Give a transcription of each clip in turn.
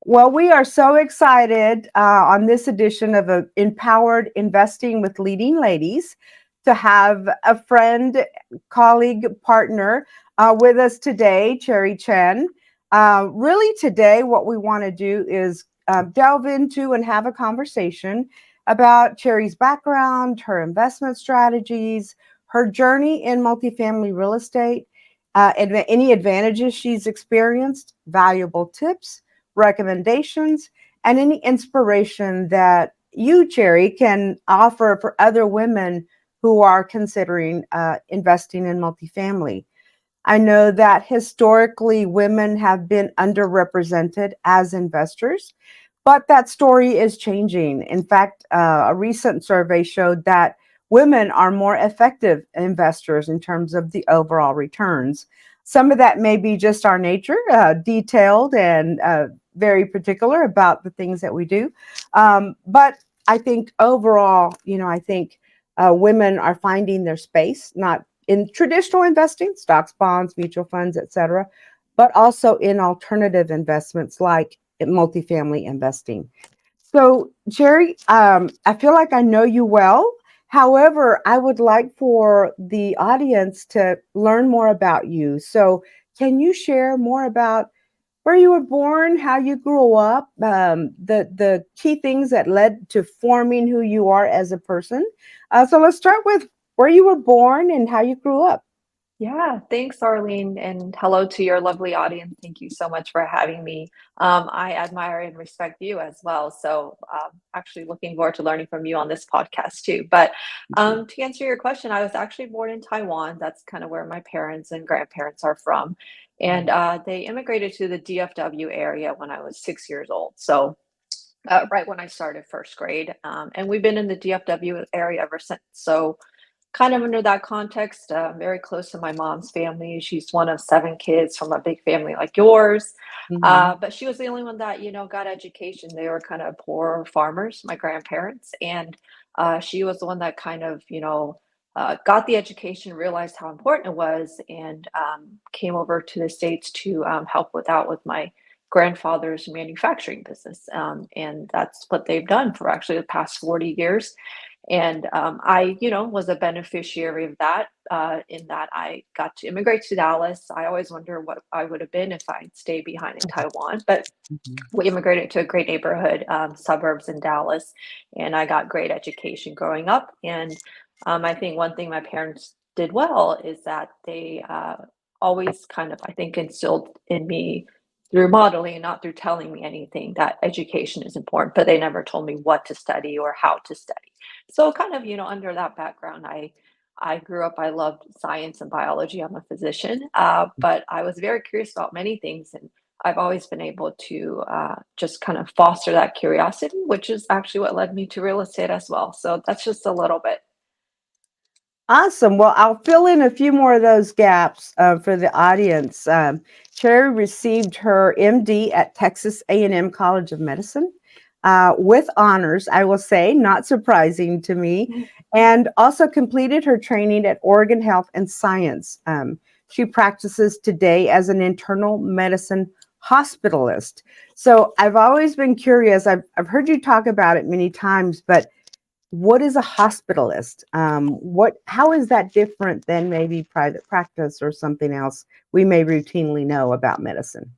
Well, we are so excited on this edition of Empowered Investing with Leading Ladies to have a friend, colleague, partner with us today, Cherry Chen. Really, today, what we want to do is delve into and have a conversation about Cherry's background, her investment strategies, her journey in multifamily real estate, any advantages she's experienced, valuable tips, recommendations, and any inspiration that you, Cherry, can offer for other women who are considering investing in multifamily. I know that historically women have been underrepresented as investors, but that story is changing. In fact, a recent survey showed that women are more effective investors in terms of the overall returns. Some of that may be just our nature, detailed and very particular about the things that we do. But I think overall, I think women are finding their space, not in traditional investing, stocks, bonds, mutual funds, etc., but also in alternative investments like in multifamily investing. So, Jerry, I feel like I know you well. However, I would like for the audience to learn more about you. So, can you share more about where you were born, how you grew up, the key things that led to forming who you are as a person? So, let's start with where you were born and how you grew up. Yeah, thanks, Arleen, and hello to your lovely audience. Thank you so much for having me. I admire and respect you as well. So, actually, looking forward to learning from you on this podcast too. But to answer your question, I was actually born in Taiwan. That's kind of where my parents and grandparents are from. And they immigrated to the DFW area when I was 6 years old. So, right when I started first grade. And we've been in the DFW area ever since. So, kind of under that context, very close to my mom's family. She's one of seven kids from a big family like yours. Mhm. But she was the only one that, got education. They were kind of poor farmers, my grandparents. And she was the one that kind of, got the education, realized how important it was, and came over to the States to help with my grandfather's manufacturing business. And that's what they've done for actually the past 40 years. And I, was a beneficiary of that, in that I got to immigrate to Dallas. I always wonder what I would have been if I'd stayed behind in Taiwan, but Mhm. we immigrated to a great neighborhood, suburbs in Dallas, and I got great education growing up. And I think one thing my parents did well is that they always kind of, I think, instilled in me through modeling, not through telling me anything, that education is important, but they never told me what to study or how to study. So kind of, under that background, I grew up, I loved science and biology. I'm a physician, but I was very curious about many things. And I've always been able to just kind of foster that curiosity, which is actually what led me to real estate as well. So that's just a little bit. Awesome. Well, I'll fill in a few more of those gaps for the audience. Cherry received her MD at Texas A&M College of Medicine with honors, I will say, not surprising to me, and also completed her training at Oregon Health and Science. She practices today as an internal medicine hospitalist. So I've always been curious. I've heard you talk about it many times, but what is a hospitalist? How is that different than maybe private practice or something else we may routinely know about medicine?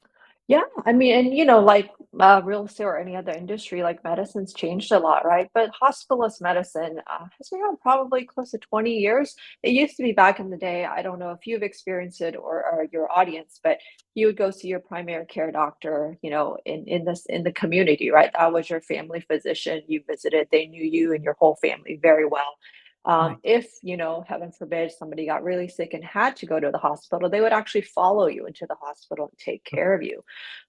Yeah, I mean, and like real estate or any other industry, like medicine's changed a lot, right? But hospitalist medicine has been around probably close to 20 years. It used to be back in the day. I don't know if you've experienced it or your audience, but you would go see your primary care doctor, in the community, right? That was your family physician. You visited, they knew you and your whole family very well. Right. If, heaven forbid, somebody got really sick and had to go to the hospital, they would actually follow you into the hospital and take care of you.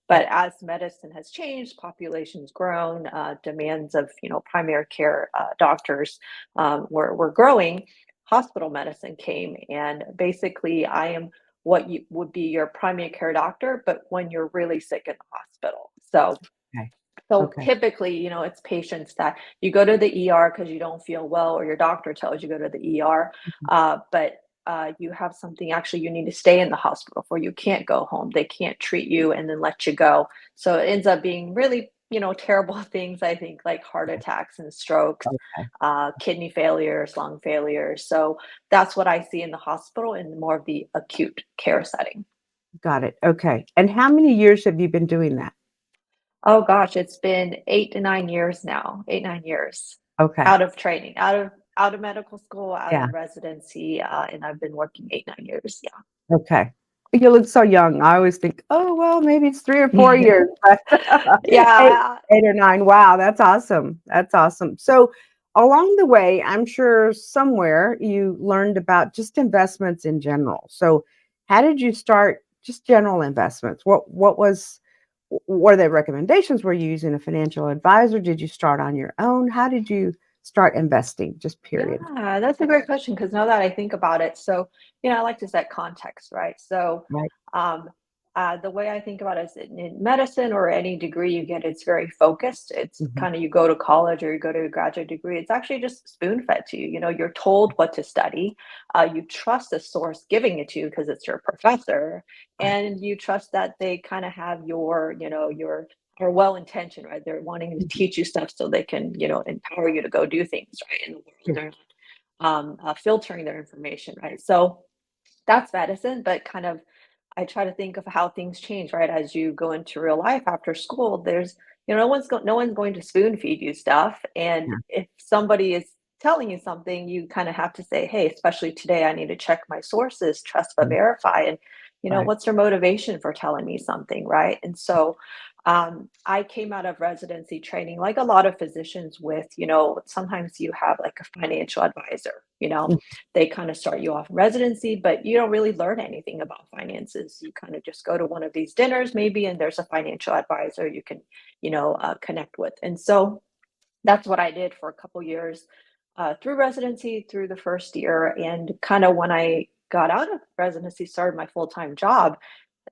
But as medicine has changed, population's grown, demands of primary care doctors were growing. Hospital medicine came, and basically, I am what you would be your primary care doctor, but when you're really sick in the hospital. So Okay. so Okay. typically, it's patients that you go to the ER because you don't feel well, or your doctor tells you go to the ER. But you have something, actually you need to stay in the hospital for, you can't go home. They can't treat you and then let you go. So it ends up being really, terrible things, I think, like heart attacks and strokes, Okay. kidney failures, lung failures. So that's what I see in the hospital in more of the acute care setting. Got it. Okay. And how many years have you been doing that? Oh gosh, it's been 8 to 9 years now. 8, 9 years Okay. out of training, out of medical school, out Yeah. of residency, and I've been working 8, 9 years. Okay. You look so young. I always think, oh, well, maybe it's 3 or 4 years, but eight, Yeah, 8 or 9. Wow, that's awesome. That's awesome. So along the way, I'm sure somewhere you learned about just investments in general. So how did you start just general investments? Were there recommendations? Were you using a financial advisor? Did you start on your own? How did you start investing? Just period. yeah, that's a great question because now that I think about it, so I like to set context, right? So, Right. um, the way I think about it is in medicine or any degree you get, it's very focused. It's Mhm. kind of you go to college or you go to a graduate degree. It's actually just spoon fed to you. You're told what to study. You trust the source giving it to you because it's your professor, Right. and you trust that they kind of have your are well intentioned, right? They're wanting to Mhm. teach you stuff so they can, empower you to go do things, right, in the world. Sure. They're filtering their information, right? So that's medicine, but kind of I try to think of how things change, right? As you go into real life after school, there's, no one's going to spoon feed you stuff. And Yeah. if somebody is telling you something, you kind of have to say, hey, especially today, I need to check my sources, trust but Mm. verify. And, Right. what's their motivation for telling me something, right? And so I came out of residency training, like a lot of physicians, with, sometimes you have like a financial advisor, Mm. they kind of start you off in residency, but you don't really learn anything about finances. You kind of just go to one of these dinners, maybe, and there's a financial advisor you can, connect with. And so that's what I did for a couple years through residency, through the first year. And kind of when I got out of residency, started my full time job,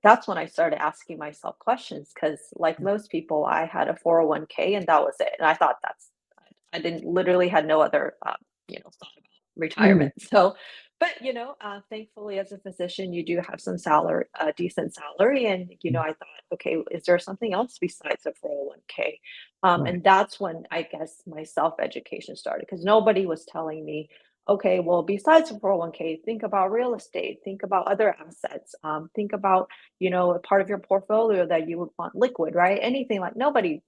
that's when I started asking myself questions because, like most people, I had a 401k and that was it. And I thought I didn't literally had no other, thought about retirement. Mhm. So, but thankfully, as a physician, you do have some salary, decent salary, and I thought, okay, is there something else besides a 401k? Right. And that's when I guess my self education started because nobody was telling me, okay, well, besides a 401k, think about real estate, think about other assets, think about a part of your portfolio that you would want liquid, right? Anything like nobody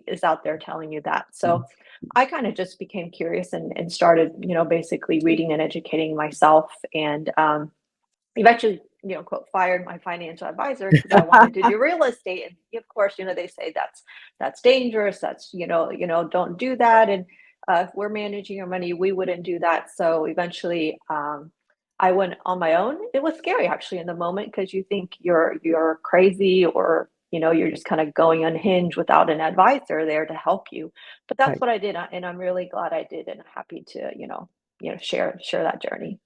is out there telling you that. So Mhm. I kind of just became curious and started, basically reading and educating myself. And eventually, quote, fired my financial advisor because I wanted to do real estate. And of course, they say that's dangerous. That's, don't do that. And if we're managing your money, we wouldn't do that. So eventually, I went on my own. It was scary actually in the moment because you think you're crazy or you're just kind of going unhinged without an advisor there to help you. But that's Right. what I did, and I'm really glad I did, and happy to share that journey.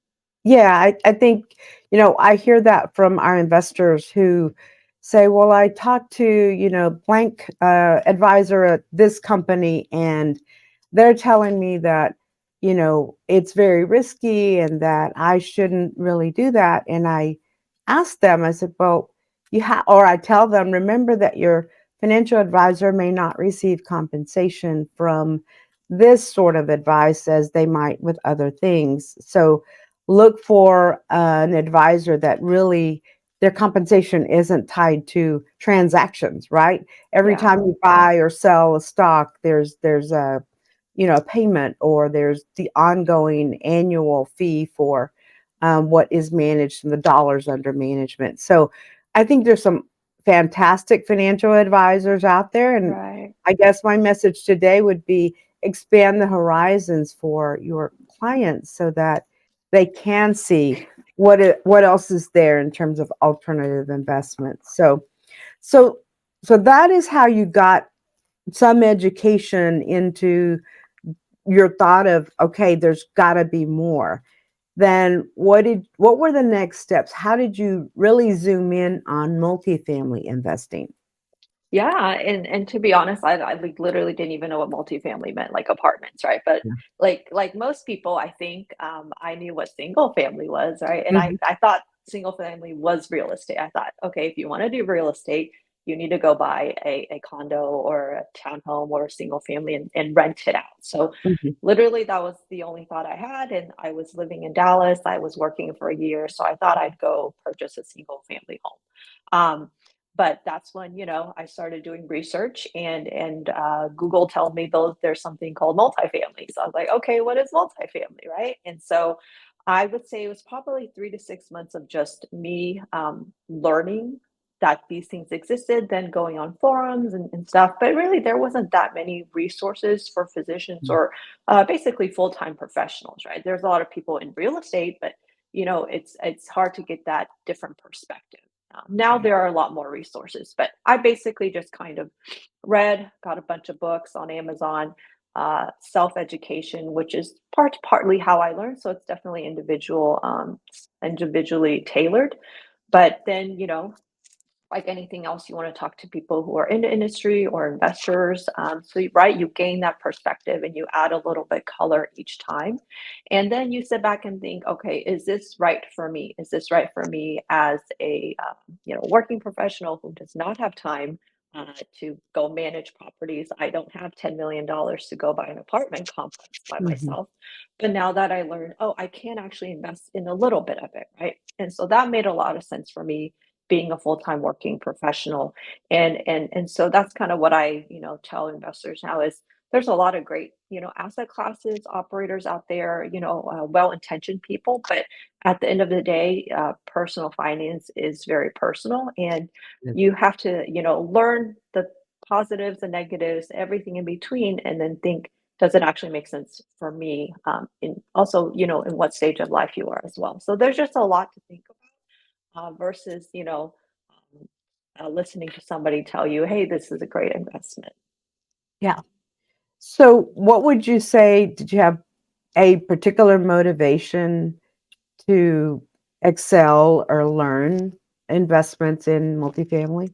Yeah, I think, I hear that from our investors who say, well, I talked to, blank advisor at this company, and they're telling me that, it's very risky and that I shouldn't really do that. And I asked them, I said, well, or I tell them, remember that your financial advisor may not receive compensation from this sort of advice as they might with other things. So look for an advisor that really their compensation isn't tied to transactions, right? Every Yeah, time you buy or sell a stock, there's a a payment, or there's the ongoing annual fee for what is managed and the dollars under management. So I think there's some fantastic financial advisors out there. And right. I guess my message today would be expand the horizons for your clients so that they can see what else is there in terms of alternative investments. So so that is how you got some education into your thought of, okay, there's got to be more. Then what were the next steps? How did you really zoom in on multifamily investing? Yeah, and to be honest, I like literally didn't even know what multifamily meant, like apartments, right? But Yeah. like most people, I think I knew what single family was, right? And I Mhm. I thought single family was real estate. I thought, okay, if you want to do real estate, you need to go buy a condo or a townhome or a single family and rent it out. So Mhm. literally that was the only thought I had. And I was living in Dallas. I was working for a year, so I thought I'd go purchase a single family home. But that's when, I started doing research and Google told me there's something called multifamily. So I was like, okay, what is multifamily, right? And so I would say it was probably 3 to 6 months of just me learning that these things existed, then going on forums and stuff. But really, there wasn't that many resources for physicians Mm. or basically full-time professionals, right? There's a lot of people in real estate, but it's hard to get that different perspective. Now Right. there are a lot more resources, but I basically just kind of got a bunch of books on Amazon, self-education, which is partly how I learned. So it's definitely individually tailored. But then, like anything else, you want to talk to people who are in the industry or investors. Right, you gain that perspective and you add a little bit color each time. And then you sit back and think, okay, is this right for me? Is this right for me as a working professional who does not have time to go manage properties? I don't have $10 million to go buy an apartment complex by Mhm. myself. But now that I learned, oh, I can actually invest in a little bit of it, right? And so that made a lot of sense for me being a full-time working professional. And so that's kind of what I, tell investors now is there's a lot of great, asset classes, operators out there, well-intentioned people, but at the end of the day, personal finance is very personal and Yes. you have to, learn the positives, the negatives, everything in between, and then think, does it actually make sense for me? In also, in what stage of life you are as well. So there's just a lot to think versus, um, listening to somebody tell you, hey, this is a great investment. Yeah. So, what would you say? Did you have a particular motivation to excel or learn investments in multifamily?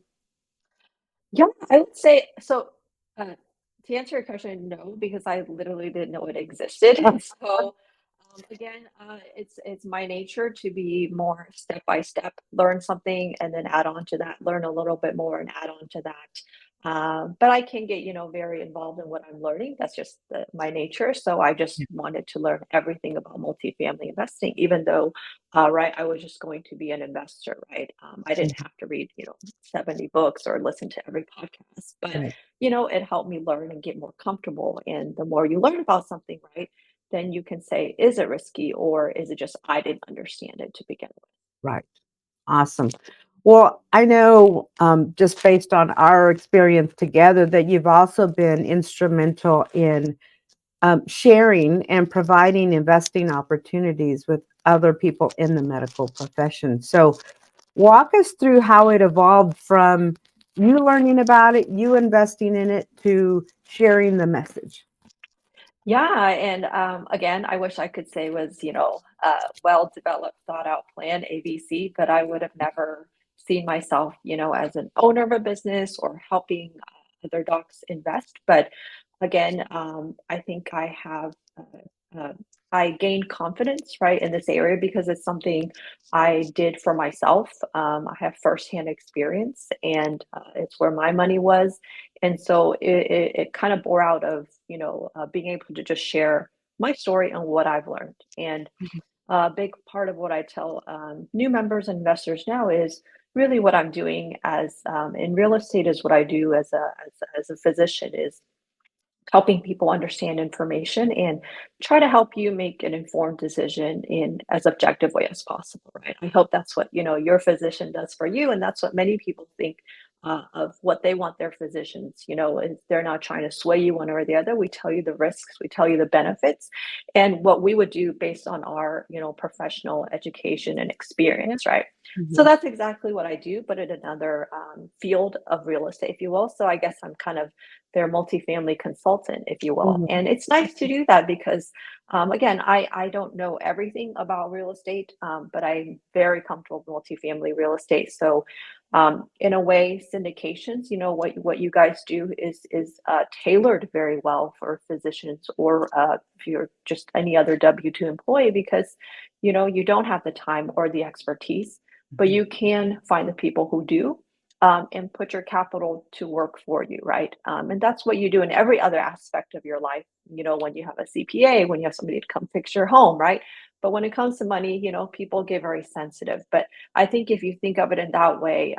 Yeah, I would say so. Uh, to answer your question, no, because I literally didn't know it existed. So again, it's my nature to be more step by step, learn something and then add on to that, learn a little bit more and add on to that. But I can get, very involved in what I'm learning. That's just my nature. So I just Yeah. wanted to learn everything about multifamily investing, even though, right, I was just going to be an investor, right? I didn't Mhm. have to read, 70 books or listen to every podcast, but, Right. it helped me learn and get more comfortable. And the more you learn about something, right? Then you can say, is it risky or is it just I didn't understand it to begin with? Right. Awesome. Well, I know just based on our experience together that you've also been instrumental in sharing and providing investing opportunities with other people in the medical profession. So, walk us through how it evolved from you learning about it, you investing in it, to sharing the message. Yeah, and again, I wish I could say was, well developed, thought out plan ABC, but I would have never seen myself, as an owner of a business or helping other docs invest. But again, I think I gained confidence, right, in this area because it's something I did for myself. I have firsthand experience, and it's where my money was. And so it kind of bore out of, being able to just share my story and what I've learned. And Mhm. a big part of what I tell new members and investors now is really what I'm doing as in real estate is what I do as a physician is helping people understand information and try to help you make an informed decision in as objective way as possible, right? I hope that's what your physician does for you, and that's what many people think of what they want their physicians. Is they're not trying to sway you one or the other. We tell you the risks, we tell you the benefits, and what we would do based on our professional education and experience, right? So Mhm. that's exactly what I do, but in another field of real estate, if you will. So I guess I'm kind of their multifamily consultant, if you will. Mhm. And it's nice to do that because Again, I don't know everything about real estate, but I'm very comfortable with multifamily real estate. So, in a way, syndications, what you guys do is tailored very well for physicians or if you're just any other W-2 employee because you don't have the time or the expertise, but Mhm. you can find the people who do. And put your capital to work for you, right? And that's what you do in every other aspect of your life. When you have a CPA, when you have somebody to come fix your home, right? But when it comes to money, people get very sensitive. But I think if you think of it in that way,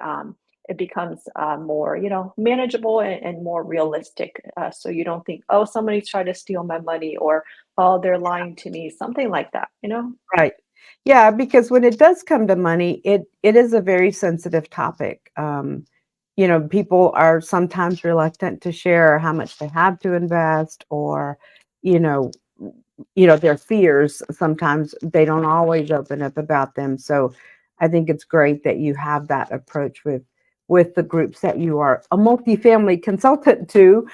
it becomes more, manageable and more realistic. So you don't think, oh, somebody's trying to steal my money or, oh, they're lying to me, something like that. Right. Yeah, because when it does come to money, it is a very sensitive topic. People are sometimes reluctant to share how much they have to invest, or you know, their fears. Sometimes they don't always open up about them. So, I think it's great that you have that approach with the groups that you are a multifamily consultant to.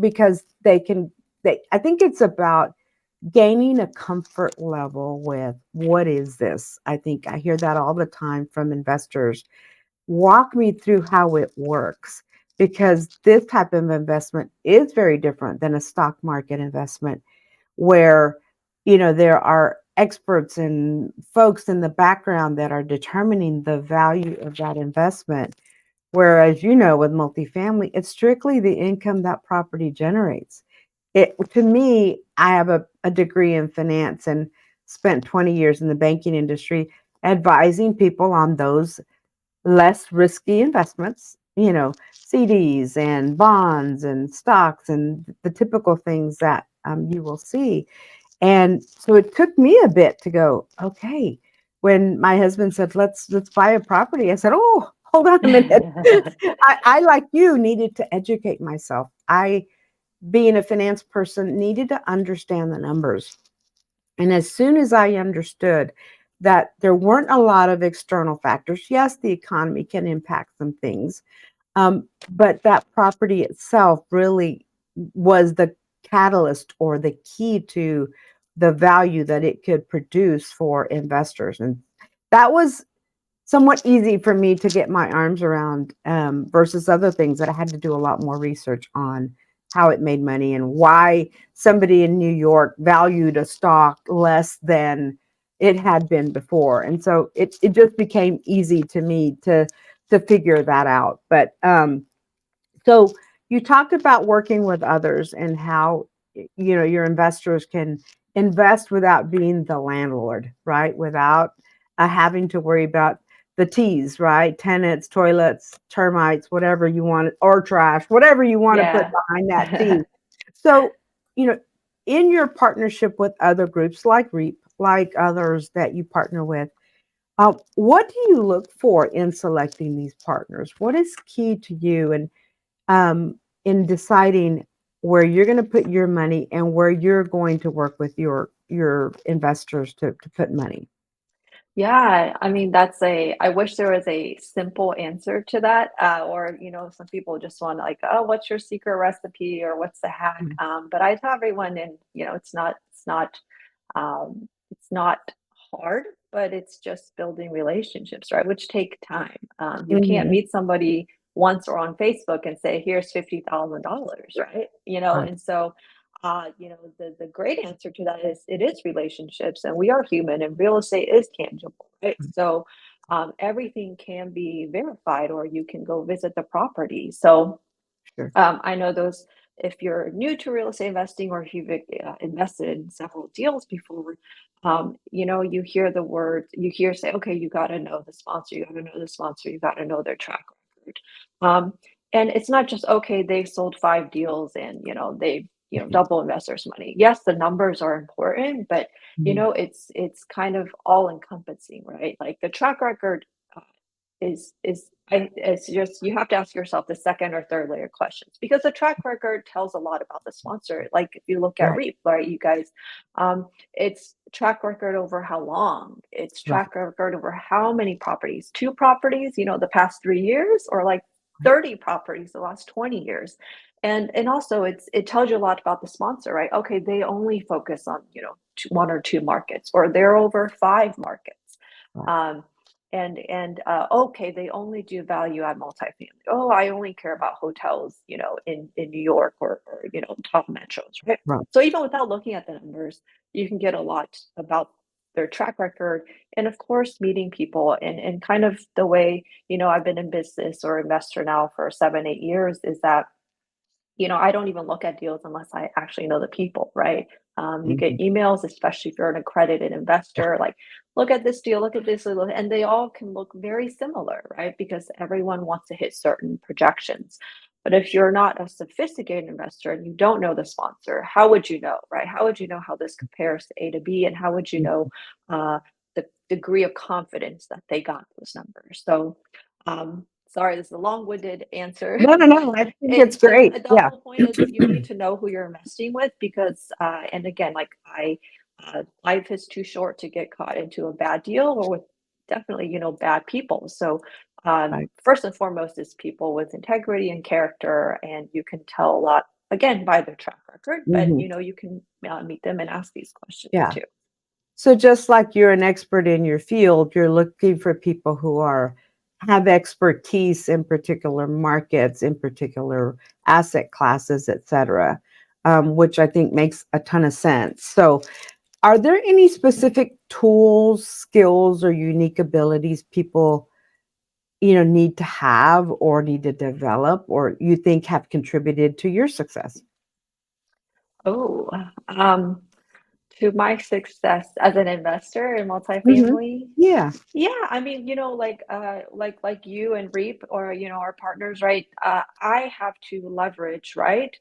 Because they can. I think it's about gaining a comfort level with what is this? I think I hear that all the time from investors. Walk me through how it works because this type of investment is very different than a stock market investment where there are experts and folks in the background that are determining the value of that investment. Whereas, with multifamily, it's strictly the income that property generates. To me, I have a degree in finance and spent 20 years in the banking industry advising people on those less risky investments, CDs and bonds and stocks and the typical things that you will see. And so it took me a bit to go, okay. When my husband said, let's buy a property, I said, oh, hold on a minute. I like you needed to educate myself. I, being a finance person, needed to understand the numbers. And as soon as I understood that there weren't a lot of external factors, yes, the economy can impact some things, but that property itself really was the catalyst or the key to the value that it could produce for investors. And that was somewhat easy for me to get my arms around versus other things that I had to do a lot more research on how it made money and why somebody in New York valued a stock less than it had been before. And so it just became easy to me to figure that out. But so you talked about working with others and how your investors can invest without being the landlord, right? Without having to worry about the T's, right? Tenants, toilets, termites, whatever you want, or trash, whatever you want to put Yeah. behind that T. So, you know, in your partnership with other groups like REAP, like others that you partner with, what do you look for in selecting these partners? What is key to you? And in deciding where you're going to put your money and where you're going to work with your investors to put money. Yeah, I mean, I wish there was a simple answer to that. Or, some people just want like, oh, what's your secret recipe or what's the hack? Mhm. But I tell everyone, and it's not hard, but it's just building relationships, right? Which take time. You can't Mhm. meet somebody once or on Facebook and say, here's $50,000, right? Right. And so the great answer to that is it is relationships, and we are human, and real estate is tangible, right? So everything can be verified, or you can go visit the property. So Sure. I know those, if you're new to real estate investing or if you've invested in several deals before, you hear say, okay, you got to know the sponsor, you got to know the sponsor, you got to know their track record. Um, and it's not just, okay, they sold 5 deals and, they, Mhm. double investors' money. Yes, the numbers are important, but, Mhm. it's kind of all encompassing, right? Like the track record uh, it's just you have to ask yourself the second or third layer questions because the track record tells a lot about the sponsor. Like if you look at Right. REAP, right, you guys, it's track record over how long, it's Right. track record over how many properties, 2 properties, the past 3 years, or like Right. 30 properties the last 20 years. And also it tells you a lot about the sponsor, right? Okay, they only focus on, one or two markets, or they're over five markets. Right. Um, and okay, they only do value add multifamily. Oh, I only care about hotels, in New York, or top metros, right? Right. So even without looking at the numbers, you can get a lot about their track record, and of course meeting people, and kind of the way, I've been in business or investor now for 7, 8 years, is that I don't even look at deals unless I actually know the people, right? You get Mhm. emails, especially if you're an accredited investor, like, look at this deal, look at this, and they all can look very similar, right? Because everyone wants to hit certain projections. But if you're not a sophisticated investor and you don't know the sponsor, how would you know, right? How would you know how this compares to A to B? And how would you know uh, the degree of confidence that they got those numbers? So, sorry, this is a long-winded answer, No, no, but no. I think it's great. the Yeah. whole point is you need to know who you're investing with, because and again, like, life is too short to get caught into a bad deal, or with definitely, bad people. So Right. first and foremost is people with integrity and character, and you can tell a lot, again, by their track record, but Mhm. you can meet them and ask these questions Yeah. too. So just like you're an expert in your field, you're looking for people who have expertise in particular markets, in particular asset classes, et cetera, which I think makes a ton of sense. So are there any specific tools, skills, or unique abilities people, need to have or need to develop, or you think have contributed to your success? Oh, um, to my success as an investor in Mhm. multifamily. Yeah. Yeah, I mean, like you and Reap, or our partners, right? I have to leverage, right?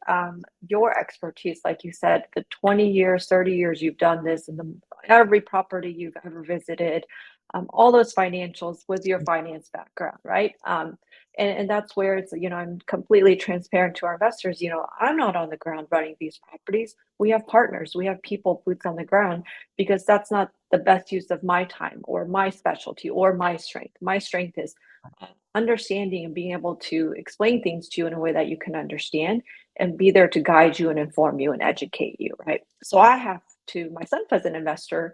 Your expertise, like you said, the 20 years, 30 years you've done this, and every property you've ever visited, all those financials with your finance background, right? And that's where it's, I'm completely transparent to our investors. I'm not on the ground running these properties. We have partners, we have people, boots on the ground, because that's not the best use of my time or my specialty or my strength. My strength is understanding and being able to explain things to you in a way that you can understand, and be there to guide you and inform you and educate you, right? So I have to, myself as an investor,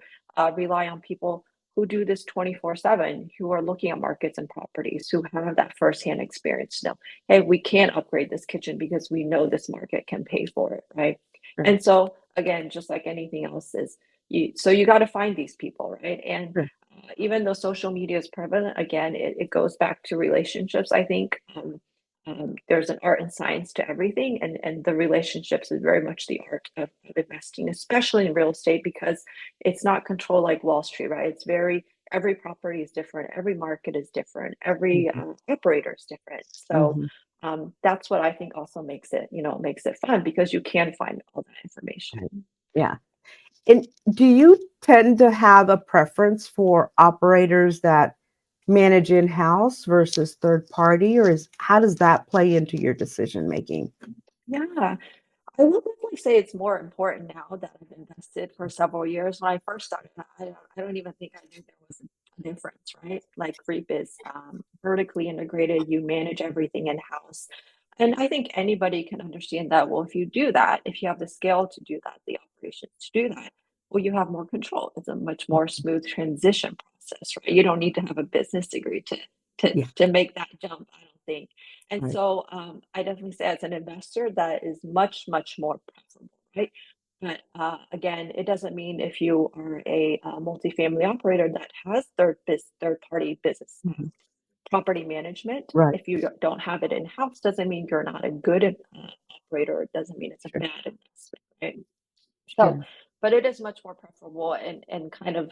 rely on people who do this 24/7, who are looking at markets and properties, who have that firsthand experience. Know, hey, we can't upgrade this kitchen because we know this market can pay for it, right? Sure. And so again, just like anything else, is you got to find these people, right? And Sure. even though social media is prevalent, again, it goes back to relationships. I think there's an art and science to everything, and the relationships is very much the art of investing, especially in real estate, because it's not controlled like Wall Street, right? It's very, every property is different, every market is different, every Mhm. operator is different. So Mhm. that's what I think also makes it fun, because you can find all that information. Right. Yeah. And do you tend to have a preference for operators that manage in-house versus third party, or how does that play into your decision making? Yeah, I will definitely say it's more important now that I've invested for several years. When I first started, I don't even think I knew there was a difference, right? Like, Reap is vertically integrated, you manage everything in-house. And I think anybody can understand that. Well, if you do that, if you have the scale to do that, the operations to do that, well, you have more control. It's a much more smooth transition process, right? You don't need to have a business degree to Yeah. to make that jump, I don't think. And Right. so I definitely say, as an investor, that is much, much more preferable, right? But again, it doesn't mean if you are a multifamily operator that has third party business Mhm. property management, Right. if you don't have it in house, doesn't mean you're not a good operator. It doesn't mean it's a Sure. bad investment, right? So, Sure. but it is much more preferable, and kind of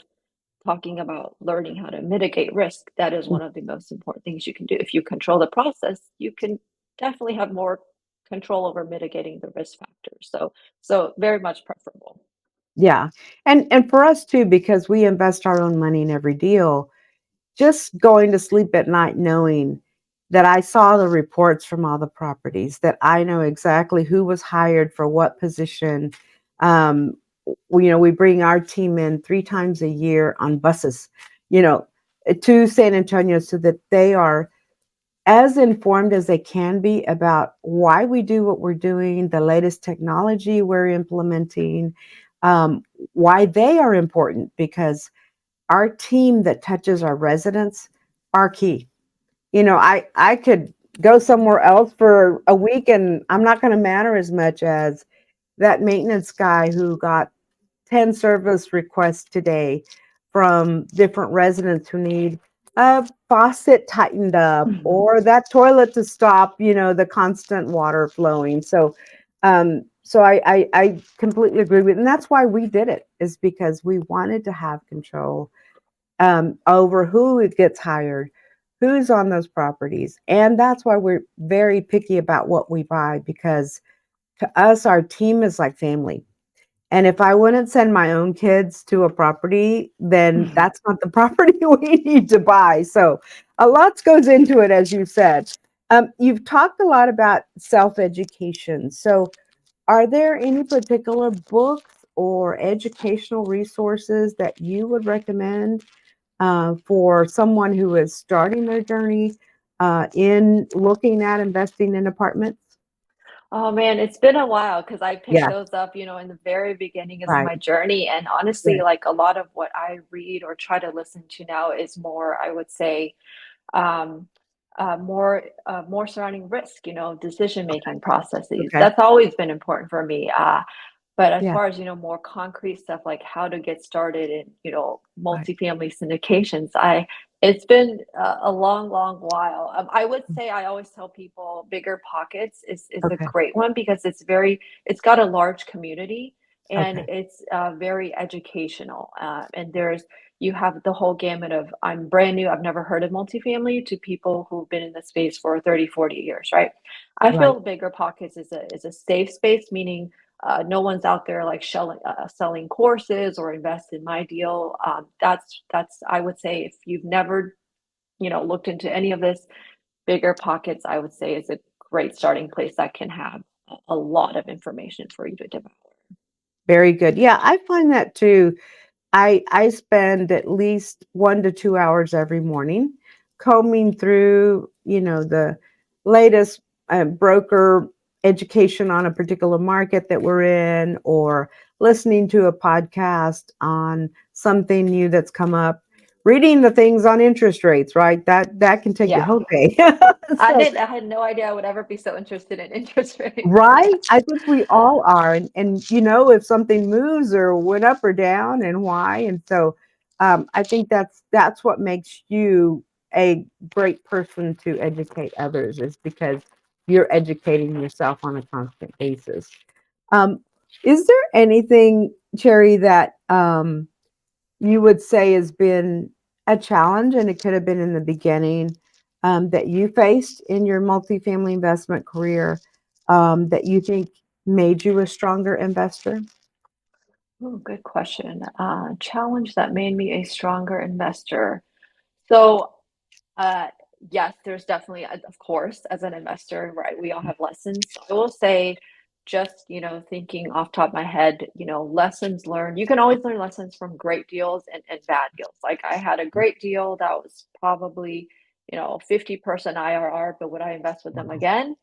talking about learning how to mitigate risk, that is Mm. one of the most important things you can do. If you control the process, you can definitely have more control over mitigating the risk factors. So very much preferable. Yeah. And for us too, because we invest our own money in every deal, just going to sleep at night knowing that I saw the reports from all the properties, that I know exactly who was hired for what position. We bring our team in 3 times a year on buses, you know, to San Antonio, so that they are as informed as they can be about why we do what we're doing, the latest technology we're implementing, um, why they are important, because our team that touches our residents are key. I could go somewhere else for a week and I'm not going to matter as much as that maintenance guy who got 10 service requests today from different residents who need a faucet tightened up Mhm. or that toilet to stop, the constant water flowing. So I completely agree with, and that's why we did it, is because we wanted to have control over who it gets hired, who's on those properties. And that's why we're very picky about what we buy, because to us, our team is like family. And if I wouldn't send my own kids to a property, then that's not the property we need to buy. So a lot goes into it, as you said. You've talked a lot about self education. So, are there any particular books or educational resources that you would recommend for someone who is starting their journey in looking at investing in apartments? Oh man, it's been a while because I picked Yeah, those up, in the very beginning of right, my journey. And honestly, right. like a lot of what I read or try to listen to now is more, I would say, um, more surrounding risk, decision-making processes. Okay. That's always been important for me. But as Yeah, far as, more concrete stuff like how to get started in, right. multifamily syndications, it's been a long, long while. I would say I always tell people Bigger Pockets is a Okay. great one because it's got a large community and Okay. it's very educational. And you have the whole gamut of I'm brand new, I've never heard of multifamily to people who've been in the space for 30, 40 years, right? I Right. feel Bigger Pockets is a safe space, meaning no one's out there like selling courses or invest in my deal. That's I would say if you've never looked into any of this, Bigger Pockets I would say is a great starting place that can have a lot of information for you to devour. Very good. Yeah, I find that too. I spend at least 1 to 2 hours every morning combing through, the latest broker education on a particular market that we're in, or listening to a podcast on something new that's come up, reading the things on interest rates, right? That can take your Yeah, whole day. So I had no idea I would ever be so interested in interest rates. right? I think we all are. And if something moves or went up or down and why. And so I think that's what makes you a great person to educate others, is because you're educating yourself on a constant basis. Um, is there anything, Cherry, that you would say has been a challenge, and it could have been in the beginning, that you faced in your multifamily investment career, that you think made you a stronger investor? Oh, good question. Challenge that made me a stronger investor. So Uh, yes, there's definitely, of course, as an investor, right? We all have lessons. I will say, just, thinking off top of my head, lessons learned. You can always learn lessons from great deals and bad deals. Like I had a great deal that was probably, 50% IRR, but would I invest with them Wow. again?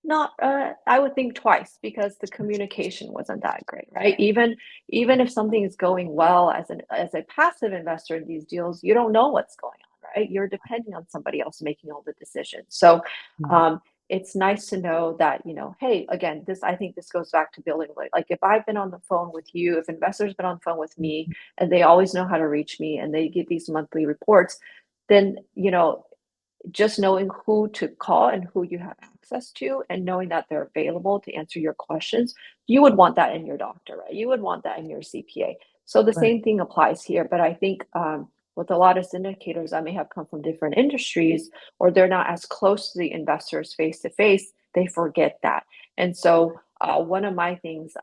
Not, I would think twice because the communication wasn't that great, right? Even if something is going well as a passive investor in these deals, you don't know what's going on, right? You're depending on somebody else making all the decisions. So, Mm, um, it's nice to know that, hey, again, I think this goes back to building like if I've been on the phone with you, if investors been on the phone with me and they always know how to reach me and they get these monthly reports, then, just knowing who to call and who you have access to and knowing that they're available to answer your questions, you would want that in your doctor, right? You would want that in your CPA. So the right. same thing applies here. But I think with a lot of syndicators that may have come from different industries or they're not as close to the investors face to face, they forget that. And so one of my things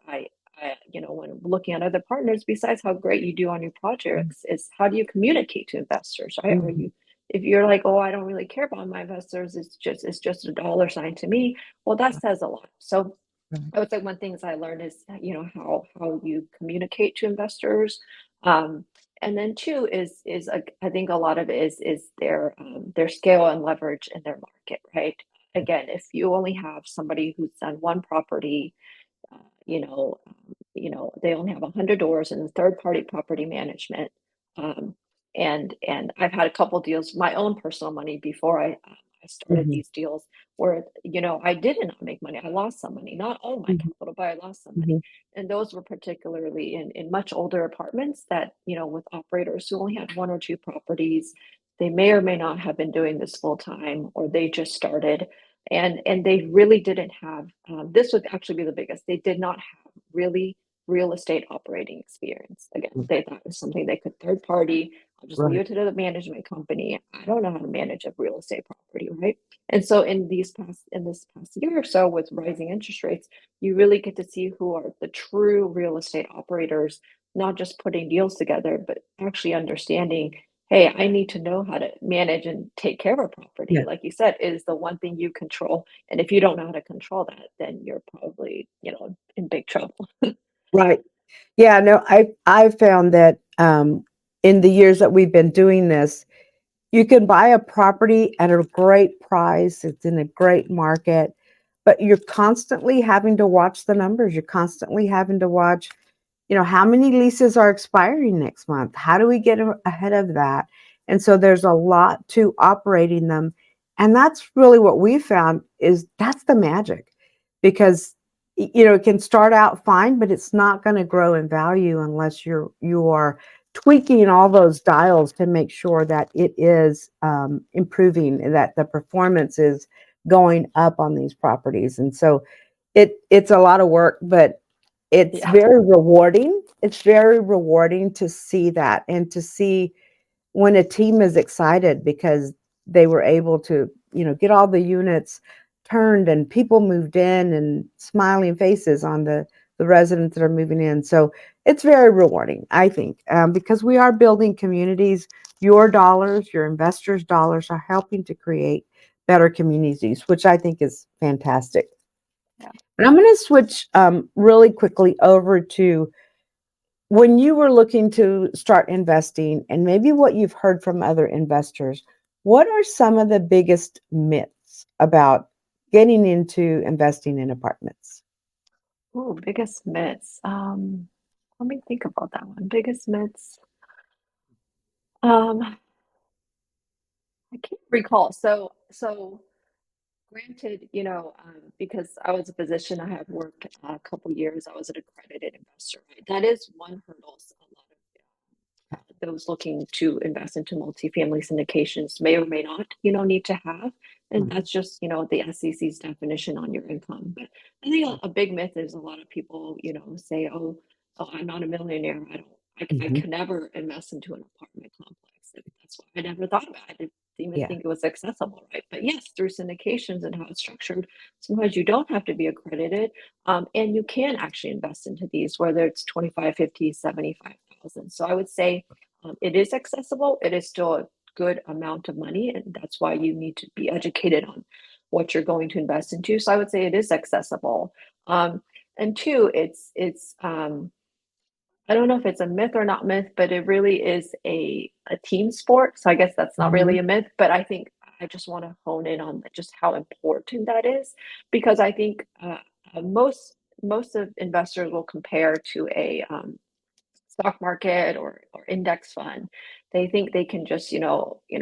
when looking at other partners, besides how great you do on your projects, is how do you communicate to investors, right? Are Mhm. you if you're like, oh, I don't really care about my investors, it's just a dollar sign to me. Well, that says a lot. So Right. I would say one things I learned is how you communicate to investors, um, And then two is I think a lot of it is their scale and leverage in their market, right? Again, if you only have somebody who's done one property, uh, you know, they only have 100 doors in third-party property management. Um, and I've had a couple deals, my own personal money before I started Mhm, these deals where, I did not make money. I lost some money, not all my mhm, capital, but I lost some money. mhm. And those were particularly in much older apartments that, with operators who only had one or two properties. They may or may not have been doing this full time, or they just started and they really didn't have this would actually be the biggest. They did not have really real estate operating experience. Again, Mm, they thought it was something they could third party. I'll just leave right. it to the management company. I don't know how to manage a real estate property, right? And so in this past year or so with rising interest rates, you really get to see who are the true real estate operators, not just putting deals together, but actually understanding, hey, I need to know how to manage and take care of a property. Yeah, Like you said, is the one thing you control. And if you don't know how to control that, then you're probably, in big trouble. right. Yeah, no, I've found that, in the years that we've been doing this, you can buy a property at a great price, it's in a great market, but you're constantly having to watch the numbers, you're constantly having to watch, how many leases are expiring next month? How do we get ahead of that? And so there's a lot to operating them. And that's really what we found is that's the magic because it can start out fine, but it's not going to grow in value unless you are tweaking all those dials to make sure that it is improving, that the performance is going up on these properties. And so it's a lot of work, but it's Yeah. very rewarding. It's very rewarding to see that and to see when a team is excited because they were able to, get all the units turned and people moved in and smiling faces on the residents that are moving in. So it's very rewarding, I think, because we are building communities. Your dollars, your investors' dollars are helping to create better communities, which I think is fantastic. Yeah. And I'm going to switch really quickly over to when you were looking to start investing and maybe what you've heard from other investors. What are some of the biggest myths about getting into investing in apartments? Ooh, biggest myths. Let me think about that one. Biggest myths. Um, I can't recall. So granted, because I was a physician, I had worked a couple years. I was an accredited investor, right? That is one hurdle. So a lot of those looking to invest into multifamily syndications may or may not, need to have. And Mhm, that's just, the SEC's definition on your income. But I think a big myth is a lot of people, say, oh, I'm not a millionaire. I mhm. can never invest into an apartment complex. And that's why I never thought about it. I didn't even Yeah, think it was accessible, right? But yes, through syndications and how it's structured, sometimes you don't have to be accredited. And you can actually invest into these, whether it's 25, 50, 75,000. So I would say it is accessible. It is still a good amount of money, and that's why you need to be educated on what you're going to invest into. So I would say it is accessible. And two, it's I don't know if it's a myth or not myth, but it really is a team sport. So I guess that's not really mhm, a myth, but I think I just want to hone in on just how important that is because I think most of investors will compare to a stock market or index fund. They think they can just,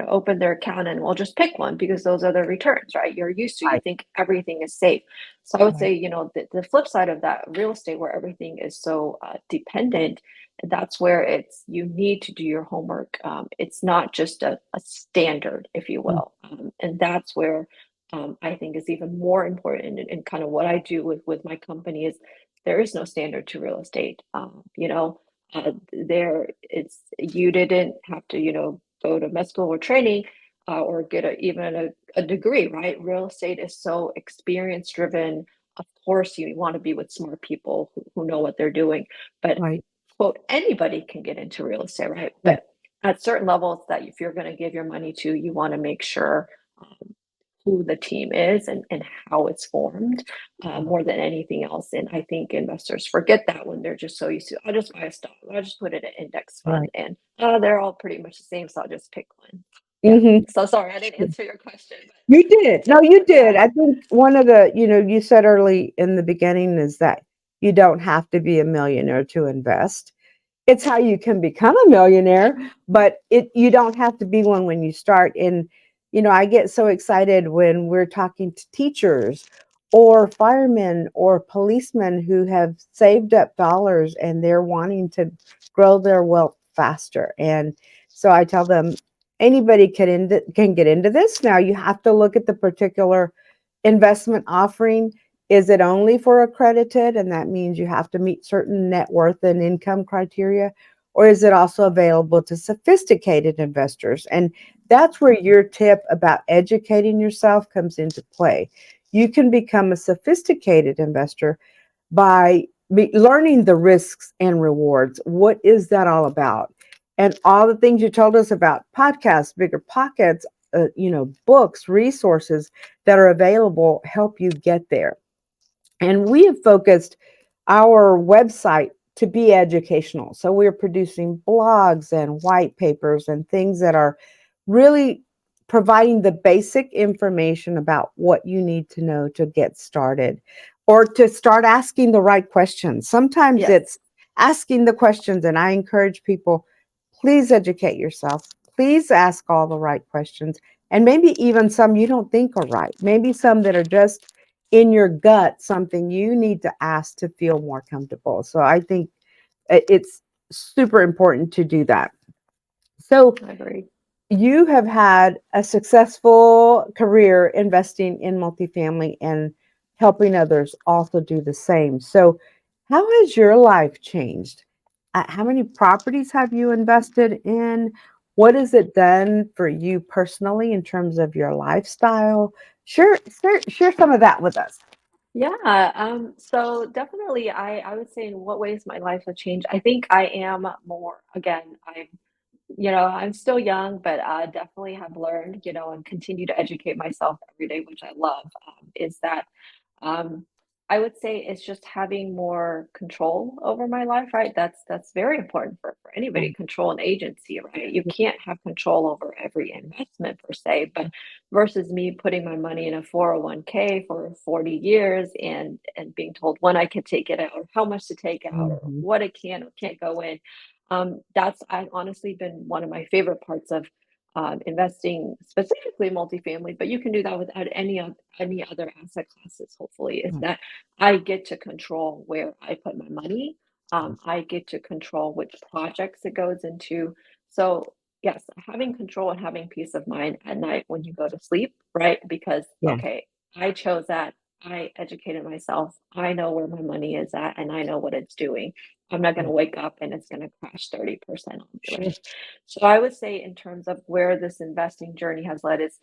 open their account and we'll just pick one because those are the returns, right? You're used to, you right, think everything is safe. So I would right. say, the flip side of that real estate where everything is so dependent, that's where you need to do your homework. It's not just a standard, if you Mm, will. And that's where I think is even more important and kind of what I do with my company is there is no standard to real estate. There it's you didn't have to go to med school or training or get even a degree, right? Real estate is so experience driven. Of course you want to be with smart people who know what they're doing, but right. quote anybody can get into real estate, right? Yeah. But at certain levels that if you're going to give your money to, you want to make sure um, who the team is and how it's formed more than anything else. And I think investors forget that when they're just so used to, I'll just buy a stock, I'll just put it in an index fund, Right. and they're all pretty much the same, so I'll just pick one. Yeah. Hmm. So sorry, I didn't answer your question, You did. but No, you did. yeah, I think one of the, you said early in the beginning is that you don't have to be a millionaire to invest. It's how you can become a millionaire, but you don't have to be one when you start. And I get so excited when we're talking to teachers or firemen or policemen who have saved up dollars and they're wanting to grow their wealth faster. And so I tell them anybody can get into this. Now you have to look at the particular investment offering. Is it only for accredited? And that means you have to meet certain net worth and income criteria. Or is it also available to sophisticated investors? And that's where your tip about educating yourself comes into play. You can become a sophisticated investor by learning the risks and rewards. What is that all about? And all the things you told us about podcasts, bigger pockets, books, resources that are available help you get there. And we have focused our website to be educational. So we're producing blogs and white papers and things that are really providing the basic information about what you need to know to get started or to start asking the right questions. Sometimes yes, it's asking the questions, and I encourage people, please educate yourself. Please ask all the right questions, and maybe even some you don't think are right. Maybe some that are just in your gut, something you need to ask to feel more comfortable. So I think it's super important to do that. So I agree. you have had a successful career investing in multifamily and helping others also do the same. So, how has your life changed? How many properties have you invested in? What has it done for you personally in terms of your lifestyle? Share some of that with us. Yeah, so definitely I would say in what ways my life has changed. I think I am more, again, I'm still young, but definitely have learned, and continue to educate myself every day, which I love, is that um, I would say it's just having more control over my life, right? That's very important for anybody, Right. control and agency, right? You can't have control over every investment per se, but versus me putting my money in a 401k for 40 years and being told when I can take it out or how much to take out or Mhm. what it can or can't go in. That's I've honestly been one of my favorite parts of investing, specifically multifamily, but you can do that without any other asset classes. Hopefully, is Right. that I get to control where I put my money. I get to control which projects it goes into. So yes, having control and having peace of mind at night when you go to sleep, right? Because Yeah. okay, I chose that. I educated myself. I know where my money is at, and I know what it's doing. I'm not going to Yeah. wake up and it's going to crash 30% on me, Sure. right? So I would say in terms of where this investing journey has led is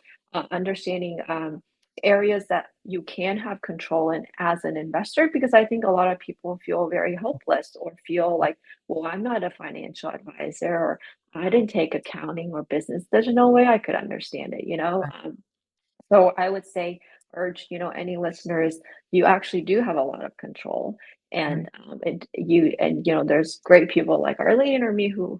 understanding areas that you can have control in as an investor, because I think a lot of people feel very hopeless or feel like, well, I'm not a financial advisor, or I didn't take accounting or business. There's no way I could understand it. Right. So I would say, urge, any listeners, you actually do have a lot of control. And Right. there's great people like Arleen or me who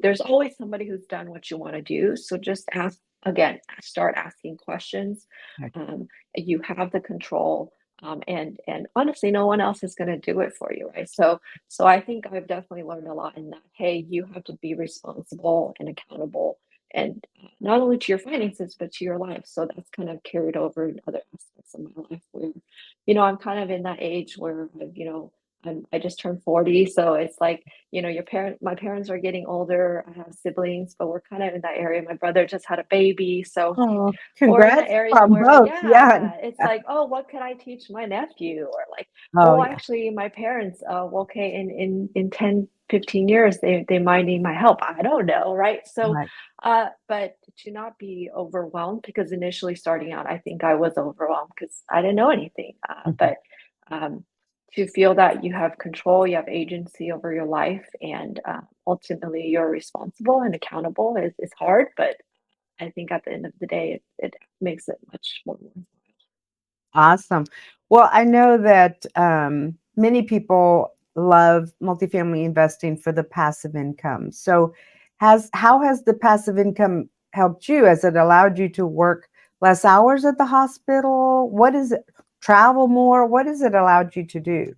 there's always somebody who's done what you want to do. So just ask again, start asking questions. Right. Um, you have the control. And honestly, no one else is going to do it for you, right? So I think I've definitely learned a lot in that. Hey, you have to be responsible and accountable, and not only to your finances but to your life. So that's kind of carried over in other aspects of my life where I'm kind of in that age where I just turned 40, so it's like my parents are getting older. I have siblings, but we're kind of in that area. My brother just had a baby, so Oh, we're in the congrats area on where, both. Yeah. yeah, it's like, oh, what could I teach my nephew? Or like, Oh, oh, yeah. actually, my parents, well, okay, in 10, 15 years, they might need my help. I don't know, right? So, Right. but to not be overwhelmed, because initially starting out, I think I was overwhelmed because I didn't know anything. Mhm. But to feel that you have control, you have agency over your life, and ultimately you're responsible and accountable is hard, but I think at the end of the day, it makes it much more worthwhile. Awesome. Well, I know that many people love multifamily investing for the passive income. So, how has the passive income helped you? Has it allowed you to work less hours at the hospital? What is it? Travel more? What has it allowed you to do?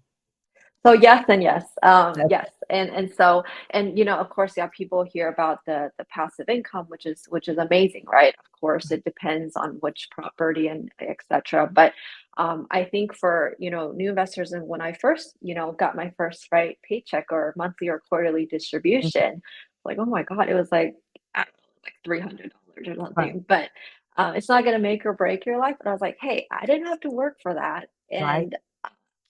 So yes and yes, That's yes, and so and of course, yeah, people hear about the passive income, which is amazing, right? Of course, it depends on which property and etc. But I think for new investors, and when I first got my first right paycheck or monthly or quarterly distribution, like oh my God, it was like I don't know, like $300 or right, something. But it's not going to make or break your life. But I was like, hey, I didn't have to work for that, right, and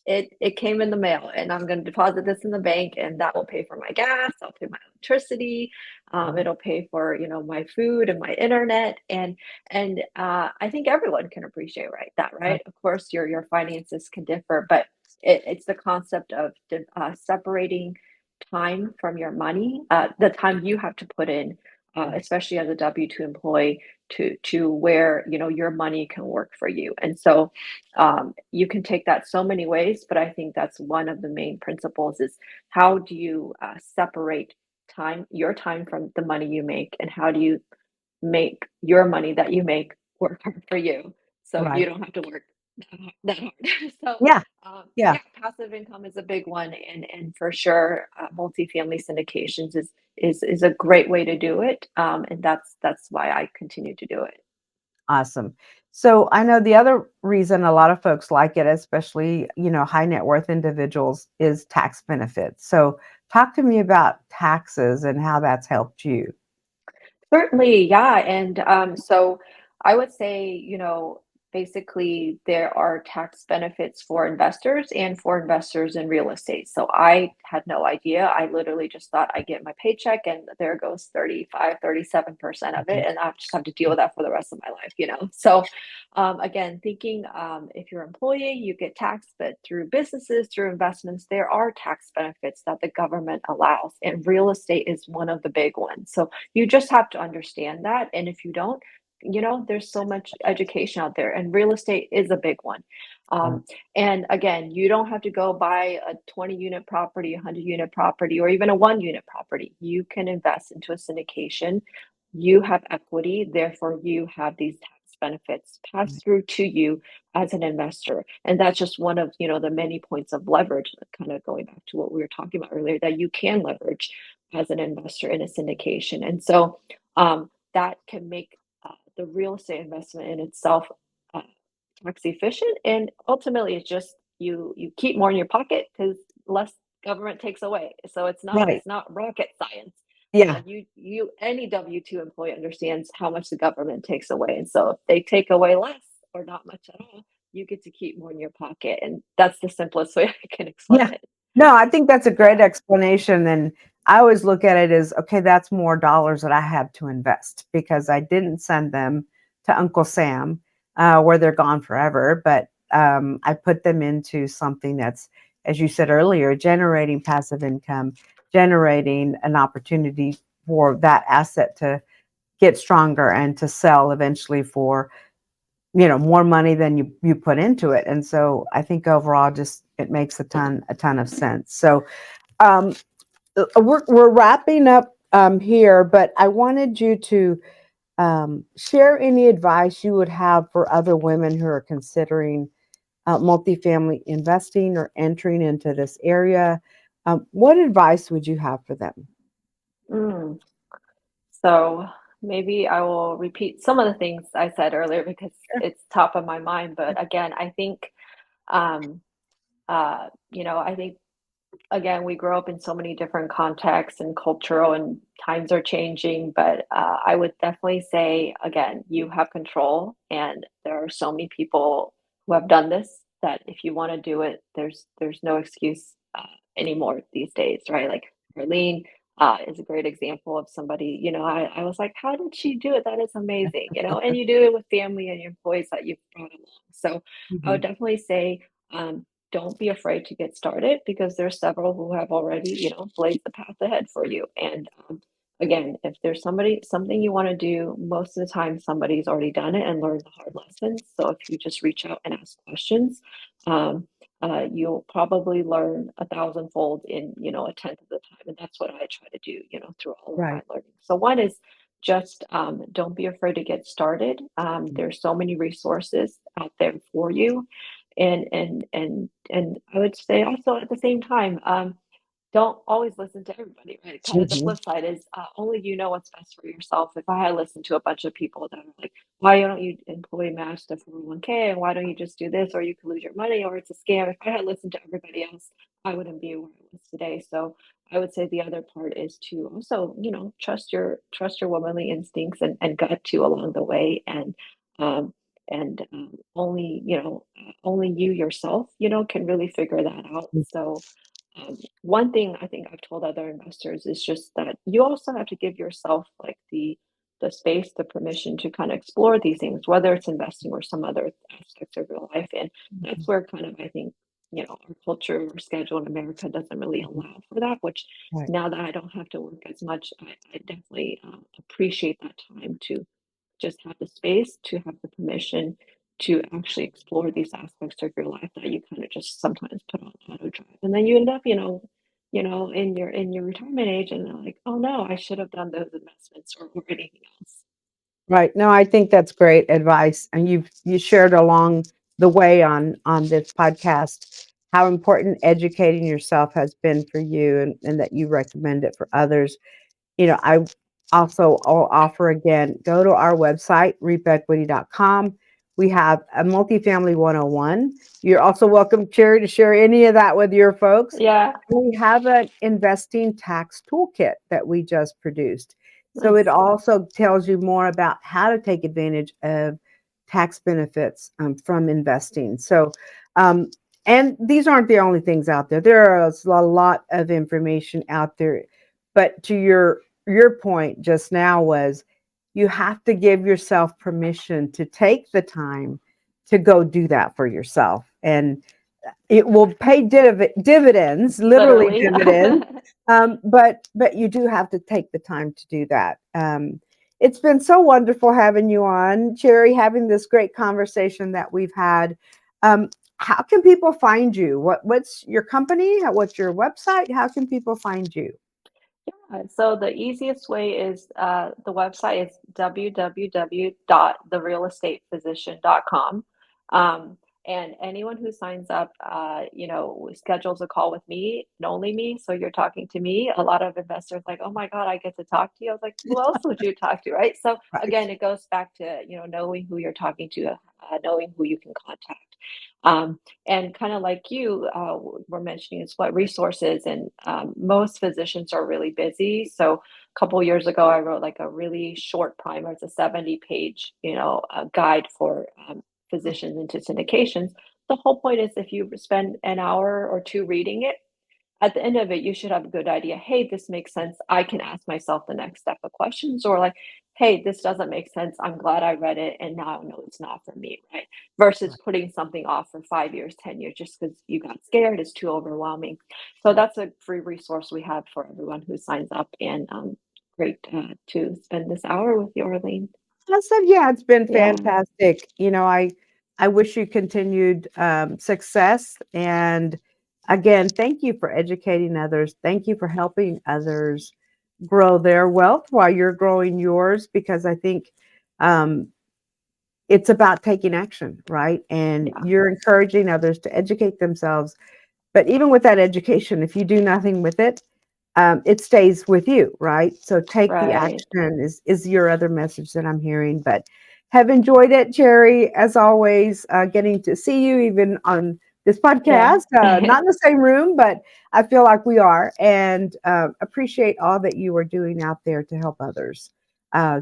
it came in the mail, and I'm going to deposit this in the bank, and that will pay for my gas. I'll pay my electricity. right, It'll pay for my food and my internet, and I think everyone can appreciate that, right, right? Of course, your finances can differ, but it's the concept of separating time from your money, the time you have to put in, right, especially as a W-2 employee, to where your money can work for you. And so you can take that so many ways, but I think that's one of the main principles is how do you separate your time from the money you make, and how do you make your money that you make work hard for you so you right. don't have to work that hard. So Yeah, yeah. yeah, passive income is a big one, and for sure, multifamily syndications is a great way to do it, and that's why I continue to do it. Awesome. So I know the other reason a lot of folks like it, especially, high net worth individuals, is tax benefits. So talk to me about taxes and how that's helped you. Certainly, yeah. And so I would say, basically there are tax benefits for investors and for investors in real estate. So I had no idea. I literally just thought I get my paycheck and there goes 35, 37% of Mhm. it. And I just have to deal with that for the rest of my life. So again, thinking if you're an employee, you get taxed, but through businesses, through investments, there are tax benefits that the government allows. And real estate is one of the big ones. So you just have to understand that. And if you don't, there's so much education out there, and real estate is a big one. Right, Um, and again, you don't have to go buy a 20 unit property, a 100 unit property, or even a 1 unit property. You can invest into a syndication. You have equity, therefore, you have these tax benefits right, passed through to you as an investor. And that's just one of the many points of leverage, kind of going back to what we were talking about earlier, that you can leverage as an investor in a syndication. And so that can make the real estate investment in itself uh, tax efficient. And ultimately, it's just you keep more in your pocket because less government takes away. So it's not right. it's not rocket science. Yeah, You any W-2 employee understands how much the government takes away. And so if they take away less or not much at all, you get to keep more in your pocket. And that's the simplest way I can explain yeah. it. No, I think that's a great Yeah. explanation. And I always look at it as, okay, that's more dollars that I have to invest because I didn't send them to Uncle Sam, where they're gone forever, but I put them into something that's, as you said earlier, generating passive income, generating an opportunity for that asset to get stronger and to sell eventually for, more money than you put into it. And so I think overall, just it makes a ton of sense. So um, we're wrapping up here, but I wanted you to share any advice you would have for other women who are considering multifamily investing or entering into this area. What advice would you have for them? Mm. So maybe I will repeat some of the things I said earlier because it's top of my mind. But again, I think, um, I think again, we grow up in so many different contexts and cultural, and times are changing. But I would definitely say, again, you have control, and there are so many people who have done this that if you want to do it, there's no excuse anymore these days, right? Like Arleen is a great example of somebody. I was like, how did she do it? That is amazing, and you do it with family and your employees that you've brought along. So I would Mhm. definitely say. Don't be afraid to get started because there's several who have already, blazed the path ahead for you. And again, if there's something you want to do, most of the time somebody's already done it and learned the hard lessons. So if you just reach out and ask questions, um, you'll probably learn a thousandfold in, a tenth of the time. And that's what I try to do, through all of my Right. learning. So one is just don't be afraid to get started. There's so many resources out there for you. And I would say also at the same time, don't always listen to everybody, right? Kind of the Mhm. flip side is only you know what's best for yourself. If I had listened to a bunch of people that are like, why don't you employee match the 401k and why don't you just do this or you could lose your money or it's a scam? If I had listened to everybody else, I wouldn't be where I was today. So I would say the other part is to also, trust your womanly instincts and gut too along the way um only you yourself, can really figure that out. So one thing I think I've told other investors is just that you also have to give yourself like the space, the permission to kind of explore these things, whether it's investing or some other aspects of your life. And that's where kind of I think, our culture or schedule in America doesn't really allow for that, which Right. now that I don't have to work as much, I definitely appreciate that time to just have the space, to have the permission to actually explore these aspects of your life that you kind of just sometimes put on auto drive. And then you end up, in your retirement age and you're like, oh no, I should have done those investments or anything else. Right. No, I think that's great advice, and you shared along the way on this podcast how important educating yourself has been for you, and that you recommend it for others. I also will offer again, go to our website, reapequity.com. We have a multifamily 101. You're also welcome, Cherry, to share any of that with your folks. Yeah, We have an investing tax toolkit that we just produced. So it nice. also tells you more about how to take advantage of tax benefits from investing. Um, and these aren't the only things out there. There is a lot of information out there. But to your point just now was you have to give yourself permission to take the time to go do that for yourself, and it will pay dividends, literally Literally. dividends. But you do have to take the time to do that. It's been so wonderful having you on, Cherry, having this great conversation that we've had. um, how can people find you? What's your company? What's your website? How can people find you? So the easiest way is the website is www.therealestatephysician.com. Um, and anyone who signs up, schedules a call with me and only me. So you're talking to me. A lot of investors like, oh my God, I get to talk to you. I was like, who else would you talk to, right? So Right. again, it goes back to, knowing who you're talking to, knowing who you can contact. Um, and kind of like you were mentioning is what resources and most physicians are really busy. So a couple years ago I wrote like a really short primer. It's a 70-page guide for physicians into syndications. The whole point is if you spend an hour or two reading it, at the end of it, you should have a good idea. Hey, this makes sense. I can ask myself the next step of questions, or like, hey, this doesn't make sense. I'm glad I read it, and now I know it's not for me, right? Versus putting something off for 5 years, 10 years, just because you got scared, it's too overwhelming. So that's a free resource we have for everyone who signs up, and great to spend this hour with you, Arlene. I said, yeah, it's been Yeah, fantastic. I wish you continued success. And again, thank you for educating others. Thank you for helping others grow their wealth while you're growing yours, because I think um, it's about taking action, right? And yeah, you're encouraging others to educate themselves. But even with that education, if you do nothing with it, it stays with you, right? So take the right. action is your other message that I'm hearing. But have enjoyed it, Cherry, as always. Getting to see you even on this Yeah. podcast, not in the same room, but I feel like we are, and appreciate all that you are doing out there to help others.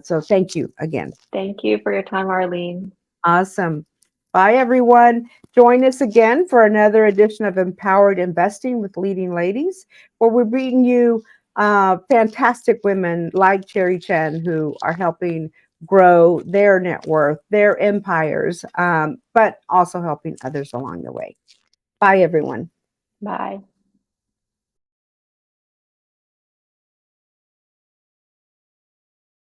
So thank you again. Thank you for your time, Arlene. Awesome. Bye, everyone. Join us again for another edition of Empowered Investing with Leading Ladies, where we're bringing you fantastic women like Cherry Chen who are helping grow their net worth, their empires, but also helping others along the way. Bye, everyone. Bye.